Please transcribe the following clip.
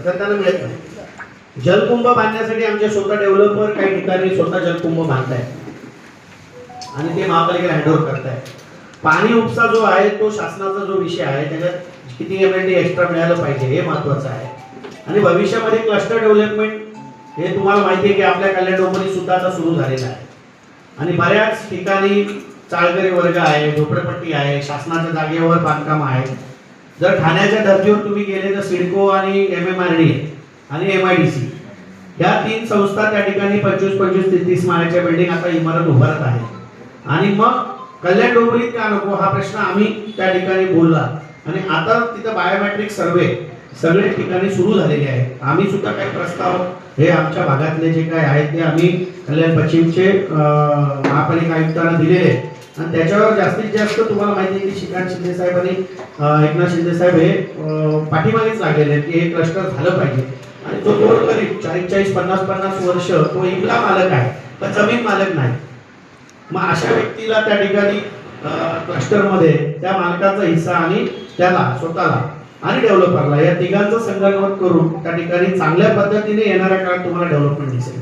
तर त्यांना मिळत नाही। जलकुंभ बांधण्यासाठी आमचे स्वतः डेव्हलपर काही ठिकाणी स्वतः जलकुंभ बांधतायत आणि ते महापालिकेला हँडओव्हर करतायत। पाणी उपसा जो आहे तो शासनाचा जो विषय आहे त्याच्यात किती एमएलडी एक्स्ट्रा मिळालं पाहिजे हे महत्त्वाचं आहे। आणि भविष्यामध्ये क्लस्टर डेव्हलपमेंट हे तुम्हाला माहिती आहे की आपल्या कल्याण डोंबिवलीत सुद्धा आता सुरू झालेलं आहे आणि बऱ्याच ठिकाणी चाळकरी वर्ग आहे, झोपडपट्टी आहे, शासनाच्या जागेवर बांधकाम आहे। जर ठाण्याच्या धर्तीवर तुम्ही गेले तर सिडको आणि MMRD आणि MIDC या 3 संस्था त्या ठिकाणी 25-25 30 माळ्याच्या बिल्डिंग आता इमारत उभारत आहे। आणि मग कल्याण डोंबिवलीत का नको हा प्रश्न आम्ही त्या ठिकाणी बोलला आणि आता तिथं बायोमेट्रिक सर्वे सगळे ठिकाणी सुरू झालेले आहेत। आम्ही सुद्धा काही प्रस्ताव हे आमच्या भागातले जे काय आहेत ते आम्ही कल्याण पश्चिमचे महापालिका आयुक्तांना दिलेले आहेत आणि त्याच्यावर जास्तीत जास्त तुम्हाला माहिती आहे की श्रीकांत शिंदे साहेब आणि एकनाथ शिंदे साहेब हे पाठीमागेच लागलेले आहेत की हे क्लस्टर झालं पाहिजे। आणि तो गोरगरीब 40-50 वर्ष तो इकला मालक आहे पण जमीन मालक नाही। मग अशा व्यक्तीला त्या ठिकाणी क्लस्टरमध्ये त्या मालकाचा हिस्सा आणि त्याला स्वतःला आणि डेव्हलपरला या तिघांचं संगणमत करून त्या ठिकाणी चांगल्या पद्धतीने येणाऱ्या काळात तुम्हाला डेव्हलपमेंट दिसेल।